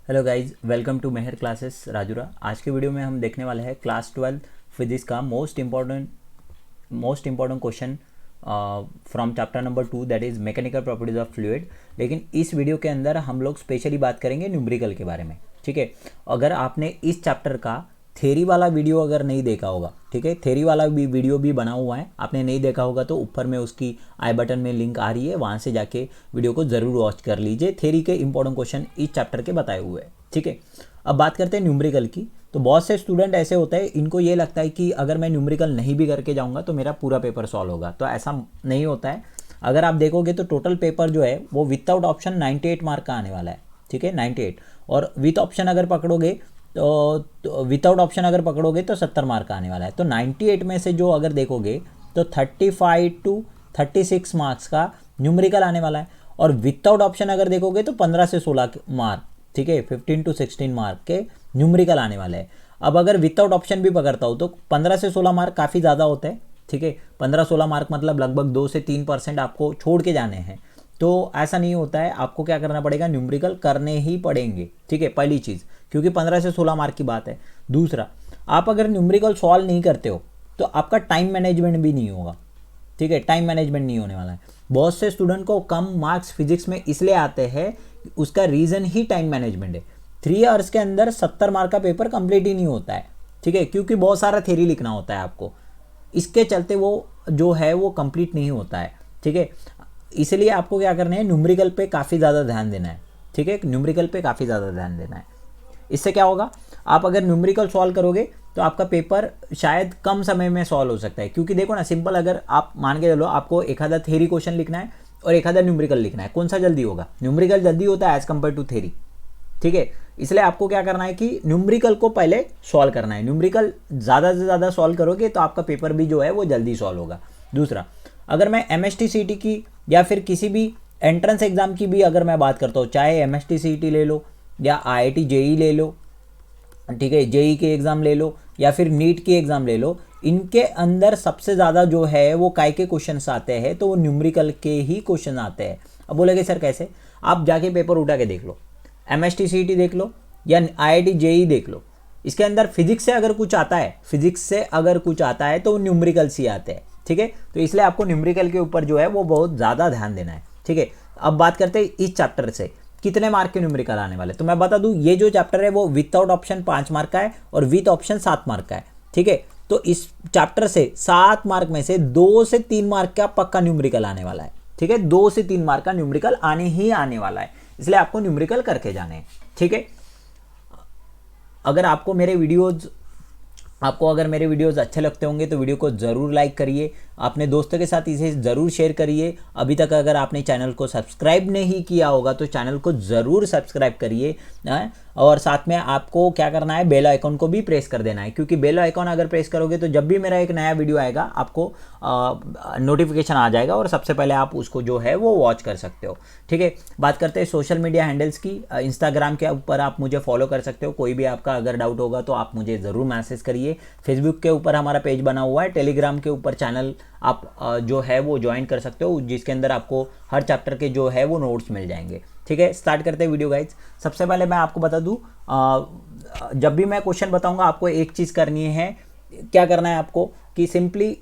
Hello guys, welcome to Mehar classes Rajura. आज के video में हम देखने वाले हैं क्लास 12 फिजिक्स का most important question from chapter number 2, that is mechanical properties of fluid. लेकिन इस वीडियो के अंदर हम लोग स्पेशली बात करेंगे न्यूमेरिकल के बारे में। ठीक है, अगर आपने इस चैप्टर का थेरी वाला वीडियो अगर नहीं देखा होगा, ठीक है, थेरी वाला भी वीडियो भी बना हुआ है, आपने नहीं देखा होगा तो ऊपर में उसकी आई बटन में लिंक आ रही है, वहाँ से जाके वीडियो को ज़रूर वॉच कर लीजिए। थेरी के इंपॉर्टेंट क्वेश्चन इस चैप्टर के बताए हुए हैं। ठीक है, अब बात करते हैं न्यूमेरिकल की। तो बहुत से स्टूडेंट ऐसे होते हैं, इनको ये लगता है कि अगर मैं न्यूमेरिकल नहीं भी करके जाऊँगा तो मेरा पूरा पेपर सॉल्व होगा। तो ऐसा नहीं होता है। अगर आप देखोगे तो टोटल पेपर जो है वो विदाउट ऑप्शन 98 मार्क का आने वाला है। ठीक है, 98, और विथ ऑप्शन अगर पकड़ोगे तो विदाउट ऑप्शन अगर पकड़ोगे तो 70 मार्क का आने वाला है। तो 98 में से जो अगर देखोगे तो 35 to 36 मार्क्स का न्यूमेरिकल आने वाला है, और विदाउट ऑप्शन अगर देखोगे तो 15 से 16 मार्क, ठीक है, 15 to 16 मार्क के न्यूमेरिकल आने वाले हैं। अब अगर विदाउट ऑप्शन भी पकड़ता हूँ तो 15 से 16 मार्क काफ़ी ज़्यादा होते हैं। ठीक है, 15-16 मार्क मतलब लगभग 2 से 3% आपको छोड़ के जाने हैं। तो ऐसा नहीं होता है, आपको क्या करना पड़ेगा, न्यूमेरिकल करने ही पड़ेंगे। ठीक है, पहली चीज़, क्योंकि 15 से 16 मार्क की बात है। दूसरा, आप अगर न्यूमेरिकल सॉल्व नहीं करते हो तो आपका टाइम मैनेजमेंट भी नहीं होगा। ठीक है, टाइम मैनेजमेंट नहीं होने वाला है। बहुत से स्टूडेंट को कम मार्क्स फिजिक्स में इसलिए आते हैं, उसका रीज़न ही टाइम मैनेजमेंट है। 3 आवर्स के अंदर 70 मार्क का पेपर कंप्लीट ही नहीं होता है। ठीक है, क्योंकि बहुत सारा थ्योरी लिखना होता है आपको, इसके चलते वो जो है वो कंप्लीट नहीं होता है। ठीक है, इसलिए आपको क्या करना है, न्यूमेरिकल पे काफ़ी ज़्यादा ध्यान देना है। ठीक है, न्यूमेरिकल पे काफ़ी ज़्यादा ध्यान देना है। इससे क्या होगा, आप अगर न्यूमेरिकल सॉल्व करोगे तो आपका पेपर शायद कम समय में सॉल्व हो सकता है। क्योंकि देखो ना, सिंपल, अगर आप मान के चलो आपको एक आधा थ्योरी क्वेश्चन लिखना है और एक आधा न्यूमेरिकल लिखना है, कौन सा जल्दी होगा? न्यूमेरिकल जल्दी होता है एज कम्पेयर टू थ्योरी। ठीक है, इसलिए आपको क्या करना है कि न्यूमेरिकल को पहले सॉल्व करना है। न्यूमेरिकल ज़्यादा से ज़्यादा सॉल्व करोगे तो आपका पेपर भी जो है वो जल्दी सॉल्व होगा। दूसरा, अगर मैं MST-CET की या फिर किसी भी एंट्रेंस एग्जाम की भी अगर मैं बात करता हूँ, चाहे MST-CET ले लो या IIT JEE ले लो, ठीक है, JEE के एग्ज़ाम ले लो या फिर नीट की एग्ज़ाम ले लो, इनके अंदर सबसे ज़्यादा जो है वो काय के क्वेश्चंस आते हैं, तो वो न्यूमेरिकल के ही क्वेश्चन आते हैं। अब बोलेगे सर कैसे? आप जाके पेपर उठा के देख लो, MST-CET देख लो या IIT JEE देख लो, इसके अंदर फिजिक्स से अगर कुछ आता है तो वो न्यूमेरिकल से आते हैं। ठीक है, तो इसलिए आपको न्यूमेरिकल के ऊपर जो है वो बहुत ज़्यादा ध्यान देना है। ठीक है, अब बात करते हैं इस चैप्टर से कितने मार्क के न्यूमेरिकल आने वाले। तो मैं बता दूं, ये जो चैप्टर है वो विदाउट ऑप्शन 5 मार्क का है और विद ऑप्शन 7 मार्क का है। ठीक है, तो इस चैप्टर से 7 मार्क में से 2 से 3 मार्क का पक्का न्यूमेरिकल आने वाला है। ठीक है, 2 से 3 मार्क का न्यूमेरिकल आने वाला है, इसलिए आपको न्यूमेरिकल करके जाने हैं। ठीक है, अगर आपको मेरे वीडियोज़ अच्छे लगते होंगे तो वीडियो को ज़रूर लाइक करिए, अपने दोस्तों के साथ इसे ज़रूर शेयर करिए। अभी तक अगर आपने चैनल को सब्सक्राइब नहीं किया होगा तो चैनल को ज़रूर सब्सक्राइब करिए, और साथ में आपको क्या करना है, बेल आइकॉन को भी प्रेस कर देना है। क्योंकि बेल आइकॉन अगर प्रेस करोगे तो जब भी मेरा एक नया वीडियो आएगा आपको नोटिफिकेशन आ जाएगा और सबसे पहले आप उसको जो है वो वॉच कर सकते हो। ठीक है, बात करते हैं सोशल मीडिया हैंडल्स की। इंस्टाग्राम के ऊपर आप मुझे फॉलो कर सकते हो, कोई भी आपका अगर डाउट होगा तो आप मुझे ज़रूर मैसेज करिए। फेसबुक के ऊपर हमारा पेज बना हुआ है, टेलीग्राम के ऊपर चैनल आप जो है वो ज्वाइन कर सकते हो, जिसके अंदर आपको हर चैप्टर के जो है वो नोट्स मिल जाएंगे। ठीक है, स्टार्ट करते हैं वीडियो गाइज। सबसे पहले मैं आपको बता दूं, जब भी मैं क्वेश्चन बताऊंगा आपको एक चीज़ करनी है। क्या करना है आपको कि सिंपली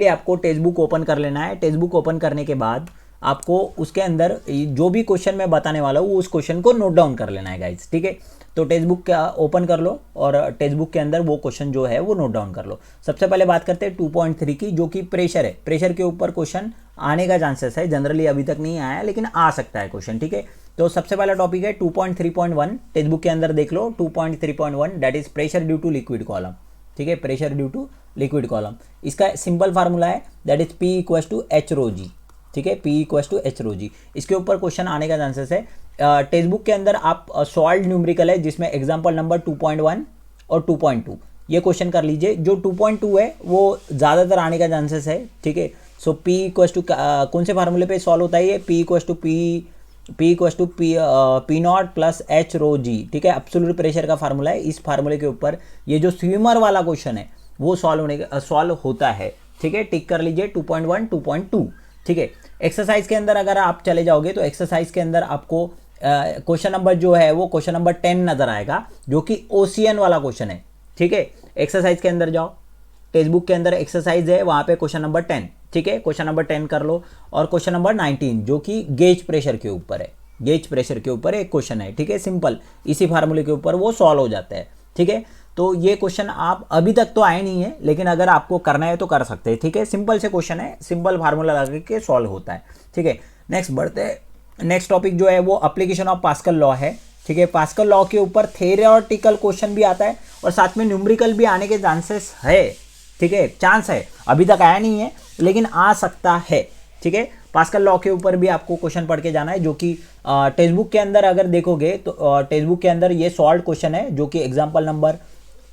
आपको टेक्स्ट बुक ओपन कर लेना है। टेक्स्ट बुक ओपन करने के बाद आपको उसके अंदर जो भी क्वेश्चन मैं बताने वाला हूँ उस क्वेश्चन को नोट डाउन कर लेना है गाइज। ठीक है, तो टेक्स्ट बुक का ओपन कर लो और टेक्स्ट बुक के अंदर वो क्वेश्चन जो है वो नोट डाउन कर लो। सबसे पहले बात करते हैं 2.3 की, जो कि प्रेशर है। प्रेशर के ऊपर क्वेश्चन आने का चांसेस है, जनरली अभी तक नहीं आया लेकिन आ सकता है क्वेश्चन। ठीक है, तो सबसे पहला टॉपिक है 2.3.1, टेक्स्ट बुक के अंदर देख लो 2.3.1, that is pressure due to liquid column. ठीक है, pressure due to liquid column, इसका सिंपल फार्मूला है दैट इज P=H ρg। ठीक है, P=H ρg, इसके ऊपर क्वेश्चन आने का चांसेस है। टेक्स्ट बुक के अंदर आप सॉल्व न्यूमेरिकल है जिसमें एग्जांपल नंबर 2.1 और 2.2 ये क्वेश्चन कर लीजिए। जो 2.2 है वो ज़्यादातर आने का चांसेस है। ठीक है, सो P= कौन से फार्मूले पे सॉल्व होता है ये? P=P0 + H ρg। ठीक है, एब्सोल्यूट प्रेशर का फार्मूला है। इस फार्मूले के ऊपर ये जो स्विमर वाला क्वेश्चन है वो सॉल्व होता है। ठीक है, टिक कर लीजिए 2.1 2.2। ठीक है, एक्सरसाइज के अंदर अगर आप चले जाओगे तो एक्सरसाइज के अंदर आपको क्वेश्चन नंबर जो है वो क्वेश्चन नंबर 10 नजर आएगा, जो कि ओशियन वाला क्वेश्चन है। ठीक है, एक्सरसाइज के अंदर जाओ, टेक्स्ट बुक के अंदर एक्सरसाइज है, वहां पे क्वेश्चन नंबर 10, ठीक है, क्वेश्चन नंबर 10 कर लो। और क्वेश्चन नंबर 19 जो कि गेज प्रेशर के ऊपर है, गेज प्रेशर के ऊपर एक क्वेश्चन है। ठीक है, सिंपल, इसी फार्मूले के ऊपर वो सॉल्व हो जाता है। ठीक है, तो ये क्वेश्चन आप अभी तक तो आए नहीं है, लेकिन अगर आपको करना है तो कर सकते हैं। ठीक है, सिंपल से क्वेश्चन है, सिंपल फार्मूला लगा के सॉल्व होता है। ठीक है, नेक्स्ट बढ़ते हैं। नेक्स्ट टॉपिक जो है वो एप्लीकेशन ऑफ पास्कल लॉ है। ठीक है, पास्कल लॉ के ऊपर थ्योरेटिकल क्वेश्चन भी आता है और साथ में न्यूमेरिकल भी आने के चांसेस है। ठीक है, चांस है, अभी तक आया नहीं है लेकिन आ सकता है। ठीक है, पास्कल लॉ के ऊपर भी आपको क्वेश्चन पढ़ के जाना है, जो कि टेक्स्ट बुक के अंदर अगर देखोगे तो टेक्स्ट बुक के अंदर ये सॉल्व क्वेश्चन है, जो कि एग्जांपल नंबर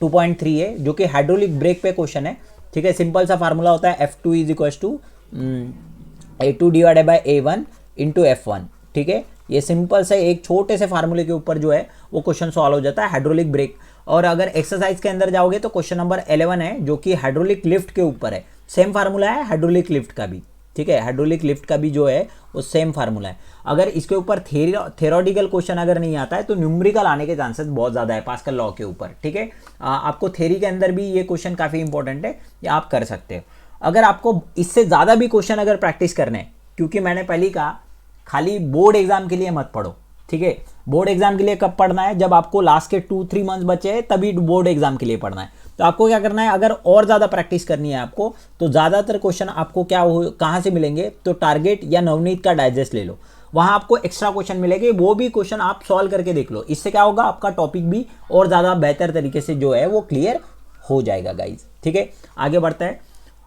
2.3 है, जो कि हाइड्रोलिक ब्रेक पे क्वेश्चन है। ठीक है, सिंपल सा फार्मूला होता है F2 = A2 / A1 × F1। ठीक है, ये सिंपल से एक छोटे से फार्मूले के ऊपर जो है वो क्वेश्चन सॉल्व हो जाता है, हाइड्रोलिक ब्रेक। और अगर एक्सरसाइज के अंदर जाओगे तो क्वेश्चन नंबर 11 है, जो कि हाइड्रोलिक लिफ्ट के ऊपर है। सेम फार्मूला है हाइड्रोलिक लिफ्ट का भी। ठीक है, हाइड्रोलिक लिफ्ट का भी जो है वो सेम फार्मूला है। अगर इसके ऊपर थ्योरेटिकल क्वेश्चन अगर नहीं आता है तो न्यूमेरिकल आने के चांसेस बहुत ज़्यादा है पास्कल लॉ के ऊपर। ठीक है, आपको थ्योरी के अंदर भी ये क्वेश्चन काफ़ी इंपॉर्टेंट है, ये आप कर सकते हो। अगर आपको इससे ज़्यादा भी क्वेश्चन अगर प्रैक्टिस करने हैं, क्योंकि मैंने पहले ही कहा खाली बोर्ड एग्जाम के लिए मत पढ़ो। ठीक है, बोर्ड एग्जाम के लिए कब पढ़ना है, जब आपको लास्ट के 2-3 मंथ्स बचे हैं तभी बोर्ड एग्जाम के लिए पढ़ना है। तो आपको क्या करना है, अगर और ज़्यादा प्रैक्टिस करनी है आपको, तो ज़्यादातर क्वेश्चन आपको क्या कहाँ से मिलेंगे, तो टारगेट या नवनीत का डाइजेस्ट ले लो, वहाँ आपको एक्स्ट्रा क्वेश्चन मिलेंगे, वो भी क्वेश्चन आप सॉल्व करके देख लो। इससे क्या होगा, आपका टॉपिक भी और ज़्यादा बेहतर तरीके से जो है वो क्लियर हो जाएगा गाइज। ठीक है, आगे बढ़ता है।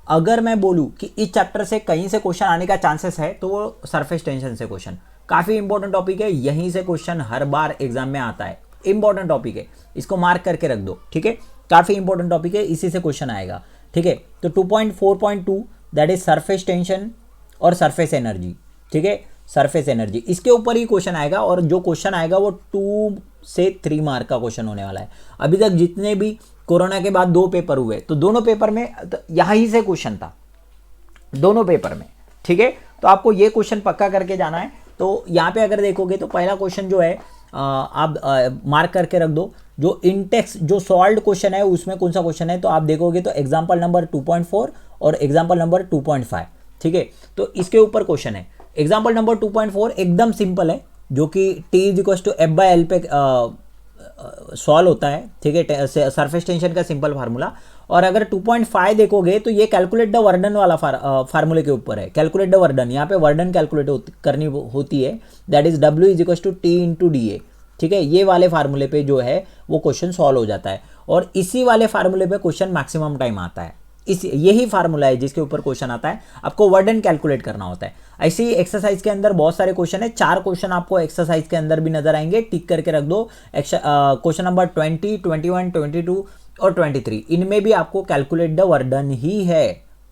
अगर मैं बोलूँ कि इस चैप्टर से कहीं से क्वेश्चन आने का चांसेस है, तो वो सरफेस टेंशन से क्वेश्चन, काफ़ी इंपॉर्टेंट टॉपिक है, यहीं से क्वेश्चन हर बार एग्जाम में आता है, इंपॉर्टेंट टॉपिक है, इसको मार्क करके रख दो। ठीक है, काफ़ी इंपॉर्टेंट टॉपिक है, इसी से क्वेश्चन आएगा। ठीक है, तो 2.4.2 दैट इज सरफेस टेंशन और सरफेस एनर्जी। ठीक है, सरफेस एनर्जी, इसके ऊपर ही क्वेश्चन आएगा, और जो क्वेश्चन आएगा वो 2 से 3 मार्क का क्वेश्चन होने वाला है। अभी तक जितने भी कोरोना के बाद 2 पेपर हुए, तो दोनों पेपर में यहाँ ही से क्वेश्चन था, दोनों पेपर में। ठीक है, तो आपको ये क्वेश्चन पक्का करके जाना है। तो यहाँ पे अगर देखोगे तो पहला क्वेश्चन जो है आप मार्क करके रख दो, जो इंटेक्स जो सॉल्व्ड क्वेश्चन है उसमें कौन सा क्वेश्चन है, तो आप देखोगे तो एग्जाम्पल नंबर 2.4 और एग्जाम्पल नंबर 2.5। ठीक है, तो इसके ऊपर क्वेश्चन है। एग्जाम्पल नंबर 2.4 एकदम सिंपल है, जो कि T = F/L पे सॉल्व होता है। ठीक है, सरफेस टेंशन का सिंपल फार्मूला। और अगर 2.5 देखोगे तो ये कैलकुलेट द वर्डन वाला फार्मूले के ऊपर है, कैलकुलेट द वर्डन, यहाँ पे वर्डन कैलकुलेट करनी होती है, that is W = T × DA। ठीक है, ये वाले फार्मूले पे जो है वो क्वेश्चन सॉल्व हो जाता है, और इसी वाले फार्मूले पे क्वेश्चन मैक्सिमम टाइम आता है। यही फार्मूला है जिसके ऊपर क्वेश्चन आता है, आपको वर्डन कैलकुलेट करना होता है। ऐसे ही एक्सरसाइज के अंदर बहुत सारे क्वेश्चन है, 4 क्वेश्चन आपको एक्सरसाइज के अंदर भी नजर आएंगे, टिक करके रख दो। क्वेश्चन नंबर 20, 21, 22 और 23, इनमें भी आपको कैलकुलेट द वर्डन ही है।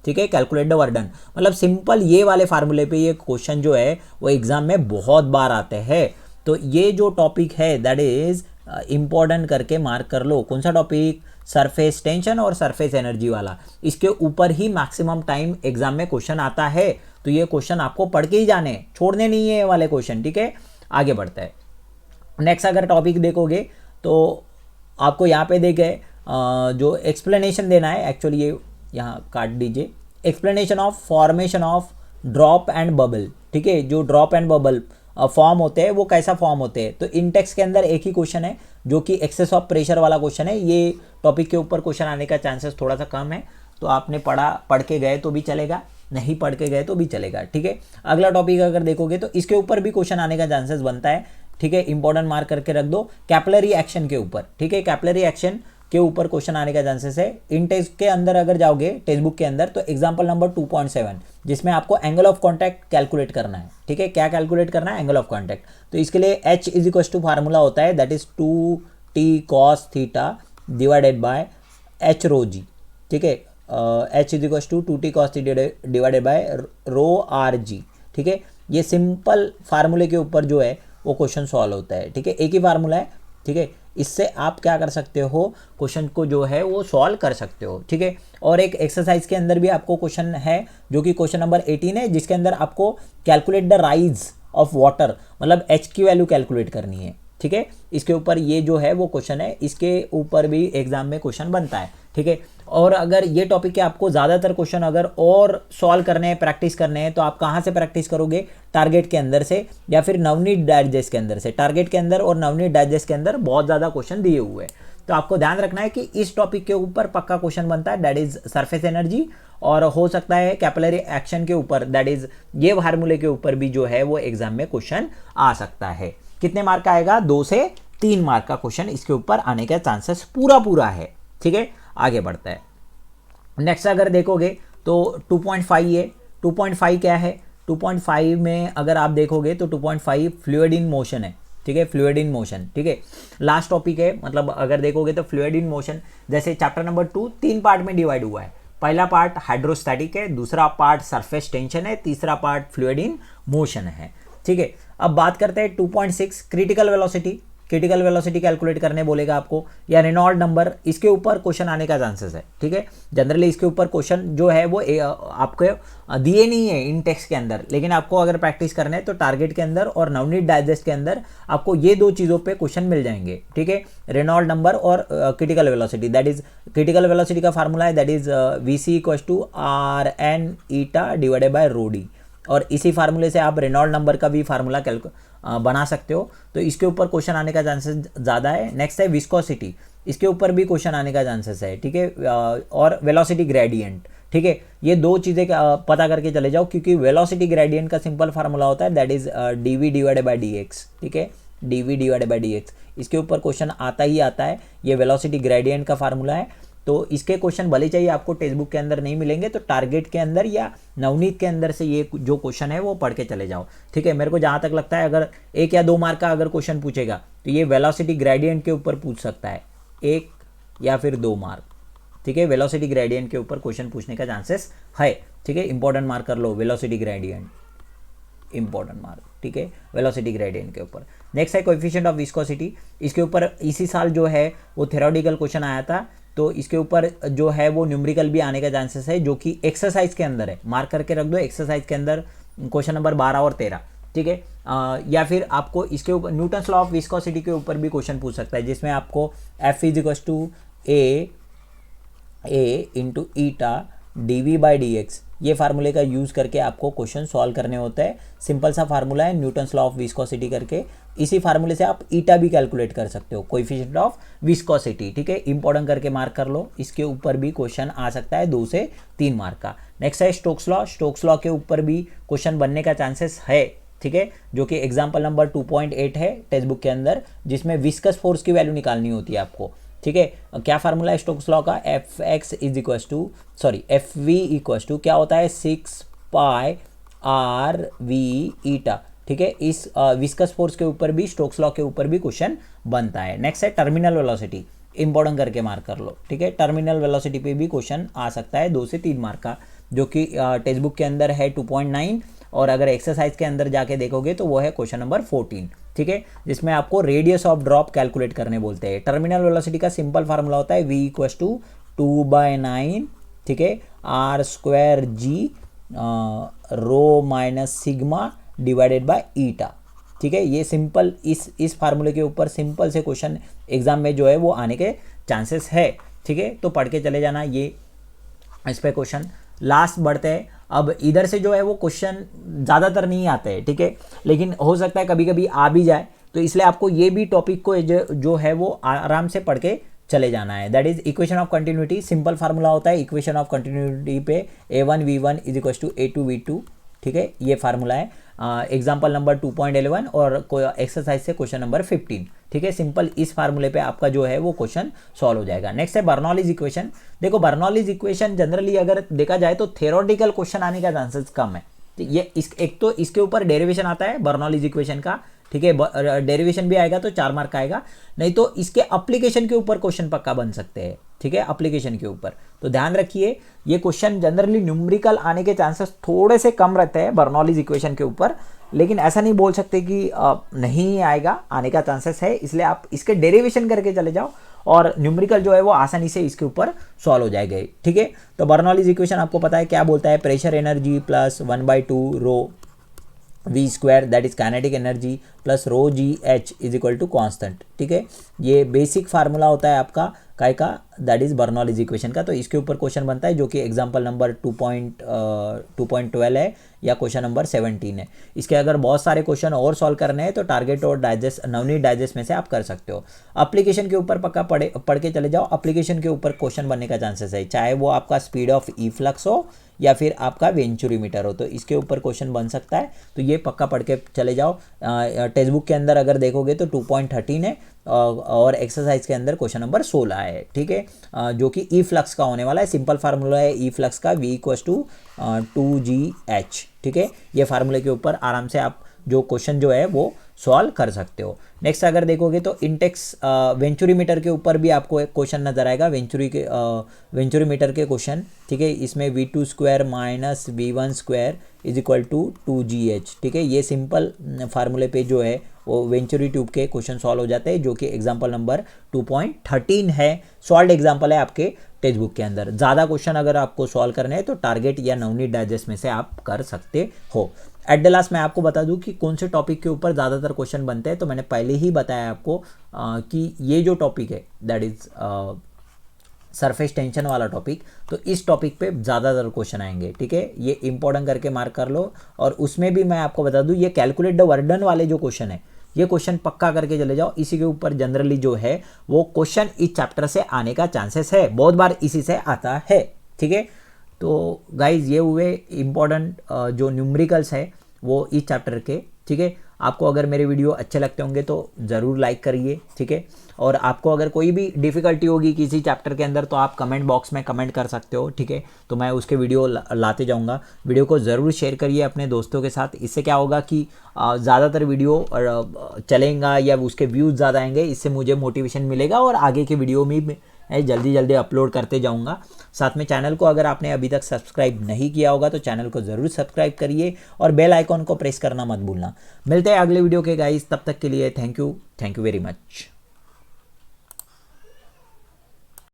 ठीक है, कैलकुलेट द वर्डन मतलब सिंपल ये वाले फार्मूले पे ये क्वेश्चन जो है वो एग्जाम में बहुत बार आते हैं। तो ये जो टॉपिक है दैट इज इंपॉर्टेंट करके मार्क कर लो। कौन सा टॉपिक, सरफेस टेंशन और सरफेस एनर्जी वाला, इसके ऊपर ही मैक्सिमम टाइम एग्जाम में क्वेश्चन आता है। तो ये क्वेश्चन आपको पढ़ के ही जाने, छोड़ने नहीं है ये वाले क्वेश्चन। ठीक है, आगे बढ़ता है। नेक्स्ट अगर टॉपिक देखोगे तो आपको यहाँ पे देखे जो एक्सप्लेनेशन देना है, एक्चुअली ये यहाँ काट दीजिए, explanation of formation of drop and bubble. ठीक है, जो ड्रॉप एंड बबल फॉर्म होते हैं वो कैसा फॉर्म होते हैं, तो इंटेक्स के अंदर एक ही क्वेश्चन है जो कि एक्सेस ऑफ प्रेशर वाला क्वेश्चन है। ये टॉपिक के ऊपर क्वेश्चन आने का चांसेस थोड़ा सा कम है, तो आपने पढ़ के गए तो भी चलेगा, नहीं पढ़ के गए तो भी चलेगा। ठीक है, अगला टॉपिक अगर देखोगे तो इसके ऊपर भी क्वेश्चन आने का चांसेस बनता है। ठीक है, इंपॉर्टेंट मार्क करके रख दो, कैपिलरी एक्शन के ऊपर। ठीक है, कैपिलरी एक्शन के ऊपर क्वेश्चन आने का चांसेस है। इन टेक्स्ट के अंदर अगर जाओगे टेक्स्ट बुक के अंदर तो एग्जांपल नंबर 2.7, जिसमें आपको एंगल ऑफ कांटेक्ट कैलकुलेट करना है। ठीक है, क्या कैलकुलेट करना है, एंगल ऑफ कांटेक्ट। तो इसके लिए H = फार्मूला होता है, that is 2t cos θ / h ρg। ठीक है, H = 2t cos θ / ρrg। ठीक है, ये सिंपल फार्मूले के ऊपर जो है वो क्वेश्चन सॉल्व होता है। ठीक है, एक ही फार्मूला है। ठीक है, इससे आप क्या कर सकते हो, क्वेश्चन को जो है वो सॉल्व कर सकते हो। ठीक है, और एक एक्सरसाइज के अंदर भी आपको क्वेश्चन है जो कि क्वेश्चन नंबर 18 है, जिसके अंदर आपको calculate the rise of water, मतलब एच की वैल्यू कैलकुलेट करनी है, ठीक है। इसके ऊपर ये जो है वो क्वेश्चन है, इसके ऊपर भी एग्जाम में क्वेश्चन बनता है, ठीक है। और अगर ये टॉपिक के आपको ज़्यादातर क्वेश्चन अगर और सॉल्व करने हैं, प्रैक्टिस करने हैं, तो आप कहाँ से प्रैक्टिस करोगे, टारगेट के अंदर से या फिर नवनीत डाइजेस्ट के अंदर से। टारगेट के अंदर और नवनीत डाइजेस्ट के अंदर बहुत ज़्यादा क्वेश्चन दिए हुए हैं, तो आपको ध्यान रखना है कि इस टॉपिक के ऊपर पक्का क्वेश्चन बनता है, दैट इज सरफेस एनर्जी, और हो सकता है कैपिलरी एक्शन के ऊपर, दैट इज ये फार्मूले के ऊपर भी जो है वो एग्जाम में क्वेश्चन आ सकता है। कितने मार्क का आएगा, 2 से 3 मार्क का क्वेश्चन इसके ऊपर आने का चांसेस पूरा है, ठीक है। आगे बढ़ता है, नेक्स्ट अगर देखोगे तो 2.5 है। 2.5 क्या है, 2.5 में अगर आप देखोगे तो 2.5 फ्लूइड इन मोशन है, ठीक है, फ्लूइड इन मोशन, ठीक है। लास्ट टॉपिक है, मतलब अगर देखोगे तो फ्लूइड इन मोशन, जैसे चैप्टर नंबर 2 3 पार्ट में डिवाइड हुआ है। पहला पार्ट हाइड्रोस्टैटिक है, दूसरा पार्ट सरफेस टेंशन है, तीसरा पार्ट फ्लूइड इन मोशन है, ठीक है। अब बात करते हैं 2.6 critical velocity. Critical velocity calculate करने बोलेगा आपको, या रेनॉल्ड नंबर, इसके ऊपर क्वेश्चन आने का चांसेस है, ठीक है। जनरली इसके ऊपर क्वेश्चन जो है वो आपको दिए नहीं है इन टेक्स्ट के अंदर, लेकिन आपको अगर प्रैक्टिस करना है तो टारगेट के अंदर और नवनीत डाइजेस्ट के अंदर आपको ये 2 चीज़ों पे क्वेश्चन मिल जाएंगे, ठीक है। रेनॉल्ड नंबर और critical velocity, that is critical velocity का फार्मूला है that is VC=RN eta divided by rho D, और इसी फार्मूले से आप रेनॉल्ड नंबर का भी फार्मूला बना सकते हो, तो इसके ऊपर क्वेश्चन आने का चांसेस ज़्यादा है। नेक्स्ट है विस्कोसिटी, इसके ऊपर भी क्वेश्चन आने का चांसेस है, ठीक है, और वेलोसिटी ग्रेडियंट, ठीक है। ये 2 चीज़ें पता करके चले जाओ, क्योंकि वेलोसिटी ग्रेडियंट का सिंपल फार्मूला होता है that is dv divided by dx, ठीक है, dv डिवाइडेड बाय dx। इसके ऊपर क्वेश्चन आता ही आता है, ये वेलोसिटी ग्रेडियंट का फार्मूला है, तो इसके क्वेश्चन भले चाहिए आपको टेक्स्ट बुक के अंदर नहीं मिलेंगे, तो टारगेट के अंदर या नवनीत के अंदर से ये जो क्वेश्चन है वो पढ़ के चले जाओ, ठीक है। मेरे को जहाँ तक लगता है अगर 1 या 2 मार्क का अगर क्वेश्चन पूछेगा तो ये वेलोसिटी ग्रेडियंट के ऊपर पूछ सकता है, 1 या फिर 2 मार्क, ठीक है। वेलोसिटी ग्रेडियंट के ऊपर क्वेश्चन पूछने का चांसेस है, ठीक है। इंपॉर्टेंट मार्क कर लो, वेलोसिटी ग्रेडियंट इंपॉर्टेंट मार्क, ठीक है, वेलोसिटी ग्रेडियंट के ऊपर। नेक्स्ट है कोएफिशिएंट ऑफ विस्कोसिटी, इसके ऊपर इसी साल जो है वो थ्योरेटिकल क्वेश्चन आया था, तो इसके ऊपर जो है वो न्यूमेरिकल भी आने का चांसेस है, जो कि एक्सरसाइज के अंदर है, मार्क करके रख दो, एक्सरसाइज के अंदर क्वेश्चन नंबर 12 और 13, ठीक है। या फिर आपको इसके ऊपर न्यूटन्स लॉ ऑफ विस्कोसिटी के ऊपर भी क्वेश्चन पूछ सकता है, जिसमें आपको F=A इंटू ईटा dv/dx ये फार्मूले का यूज़ करके आपको क्वेश्चन सॉल्व करने होता है। सिंपल सा फार्मूला है, न्यूटन्स लॉ ऑफ विस्कोसिटी करके, इसी फार्मूले से आप ईटा भी कैलकुलेट कर सकते हो, कोएफिशिएंट ऑफ विस्कोसिटी, ठीक है। इंपॉर्टेंट करके मार्क कर लो, इसके ऊपर भी क्वेश्चन आ सकता है 2 से 3 मार्क का। नेक्स्ट है स्टोक्स लॉ, स्टोक्स लॉ के ऊपर भी क्वेश्चन बनने का चांसेस है, ठीक है, जो कि एग्जाम्पल नंबर 2.8 है टेक्स्ट बुक के अंदर, जिसमें विस्कस फोर्स की वैल्यू निकालनी होती है आपको, ठीक है। क्या फार्मूला है स्टोक्स लॉ का, FV क्या होता है 6π/RV ईटा, ठीक है। इस विस्कस फोर्स के ऊपर भी, स्टोक्स लॉ के ऊपर भी क्वेश्चन बनता है। नेक्स्ट है टर्मिनल वेलोसिटी, इंपॉर्टेंट करके मार्क कर लो, ठीक है। टर्मिनल वेलोसिटी पे भी क्वेश्चन आ सकता है 2 से 3 मार्क का, जो कि टेक्स्ट बुक के अंदर है 2.9, और अगर एक्सरसाइज के अंदर जाके देखोगे तो वो है क्वेश्चन नंबर 14, ठीक है, जिसमें आपको रेडियस ऑफ ड्रॉप कैलकुलेट करने बोलते हैं। टर्मिनल वेलोसिटी का सिंपल फार्मूला होता है V=2/9, ठीक है, R² rho minus sigma divided by eta, ठीक है। ये सिंपल इस फार्मूले के ऊपर सिंपल से क्वेश्चन एग्जाम में जो है वो आने के चांसेस है, ठीक है, तो पढ़ के चले जाना ये इस पे क्वेश्चन। लास्ट बढ़ते हैं, अब इधर से जो है वो क्वेश्चन ज़्यादातर नहीं आते हैं, ठीक है, लेकिन हो सकता है कभी कभी आ भी जाए, तो इसलिए आपको ये भी टॉपिक को जो है वो आराम से पढ़ के चले जाना है। That is equation of continuity, simple formula होता है इक्वेशन ऑफ कंटिन्यूटी पे A1V1 = A2V2, ठीक है, ये फार्मूला है। एग्जाम्पल नंबर 2.11 और एक्सरसाइज से क्वेश्चन नंबर 15, ठीक है। सिंपल इस फार्मूले पे आपका जो है वो क्वेश्चन सॉल्व हो जाएगा। नेक्स्ट है बर्नौलीज इक्वेशन। देखो बर्नौलीज इक्वेशन जनरली अगर देखा जाए तो थ्योरेटिकल क्वेश्चन आने का चांसेस कम है, ये एक तो इसके ऊपर डेरिवेशन आता है बर्नौलीज इक्वेशन का, ठीक है, डेरिवेशन भी आएगा तो 4 मार्क का आएगा, नहीं तो इसके एप्लीकेशन के ऊपर क्वेश्चन पक्का बन सकते हैं, ठीक है, एप्लीकेशन के ऊपर। तो ध्यान रखिए ये क्वेश्चन जनरली न्यूमेरिकल आने के चांसेस थोड़े से कम रहते हैं बर्नौलीज इक्वेशन के ऊपर, लेकिन ऐसा नहीं बोल सकते कि नहीं आएगा, आने का चांसेस है, इसलिए आप इसके डेरिवेशन करके चले जाओ और न्यूमेरिकल जो है वो आसानी से इसके ऊपर सॉल्व हो जाएगा, ठीक है। तो बर्नौलीज इक्वेशन आपको पता है क्या बोलता है, pressure energy plus 1/2 rho V square that is kinetic energy plus rho G H is equal to constant. ठीक है, ये बेसिक फार्मूला होता है आपका काय का, दैट इज बर्नौलीज इक्वेशन का। तो इसके ऊपर क्वेश्चन बनता है जो कि एग्जांपल नंबर 2.12 है या क्वेश्चन नंबर 17 है। इसके अगर बहुत सारे क्वेश्चन और सॉल्व करने हैं तो टारगेट और डाइजेस्ट, नवनीत डाइजेस्ट में से आप कर सकते हो। एप्लीकेशन के ऊपर पक्का पढ़ के चले जाओ, एप्लीकेशन के ऊपर क्वेश्चन बनने का चांसेस है, चाहे वो आपका स्पीड ऑफ ई फ्लक्स हो या फिर आपका वेंचुरी मीटर हो, तो इसके ऊपर क्वेश्चन बन सकता है। तो ये पक्का पढ़ के चले जाओ। टेक्स्ट बुक के अंदर अगर देखोगे तो 2.13 है और एक्सरसाइज के अंदर क्वेश्चन नंबर 16 है। ठीक है, जो कि ई फ्लक्स का होने वाला है। सिंपल फार्मूला है ई फ्लक्स का, V इक्वल्स टू 2GH। ठीक है, ये फार्मूले के ऊपर आराम से आप जो क्वेश्चन जो है वो सॉल्व कर सकते हो। नेक्स्ट अगर देखोगे तो इंटेक्स वेंचुरी मीटर के ऊपर भी आपको एक क्वेश्चन नजर आएगा, वेंचुरी मीटर के क्वेश्चन। ठीक है, इसमें V2 square minus V1 square is equal to 2GH। ठीक है, ये सिंपल फार्मूले पे जो है वो वेंचुरी ट्यूब के क्वेश्चन सॉल्व हो जाते हैं, जो कि एग्जाम्पल नंबर 2.13 है। सॉल्व एग्जाम्पल है आपके टेक्स्ट बुक के अंदर। ज़्यादा क्वेश्चन अगर आपको सॉल्व करने हैं तो टारगेट या नवनीत डाइजेस्ट में से आप कर सकते हो। एट द लास्ट मैं आपको बता दूं कि कौन से टॉपिक के ऊपर ज़्यादातर क्वेश्चन बनते हैं। तो मैंने पहले ही बताया आपको कि ये जो टॉपिक है दैट इज़ सरफेस टेंशन वाला टॉपिक, तो इस टॉपिक पे ज़्यादातर क्वेश्चन आएंगे। ठीक है, ये इंपॉर्टेंट करके मार्क कर लो। और उसमें भी मैं आपको बता दूं, ये कैलकुलेट द वर्डन वाले जो क्वेश्चन है, ये क्वेश्चन पक्का करके चले जाओ। इसी के ऊपर जनरली जो है वो क्वेश्चन इस चैप्टर से आने का चांसेस है, बहुत बार इसी से आता है। ठीक है, तो गाइज ये हुए इंपॉर्टेंट जो न्यूमेरिकल्स है वो इस चैप्टर के। ठीक है, आपको अगर मेरे वीडियो अच्छे लगते होंगे तो ज़रूर लाइक करिए। ठीक है, और आपको अगर कोई भी डिफ़िकल्टी होगी किसी चैप्टर के अंदर तो आप कमेंट बॉक्स में कमेंट कर सकते हो। ठीक है, तो मैं उसके वीडियो लाते जाऊंगा। वीडियो को ज़रूर शेयर करिए अपने दोस्तों के साथ। इससे क्या होगा कि ज़्यादातर वीडियो चलेगा या उसके व्यूज़ ज़्यादा आएंगे, इससे मुझे मोटिवेशन मिलेगा और आगे के वीडियो में मैं जल्दी जल्दी अपलोड करते जाऊंगा। साथ में चैनल को अगर आपने अभी तक सब्सक्राइब नहीं किया होगा तो चैनल को ज़रूर सब्सक्राइब करिए और बेल आइकॉन को प्रेस करना मत भूलना। मिलते हैं अगले वीडियो के गाइस, तब तक के लिए थैंक यू वेरी मच।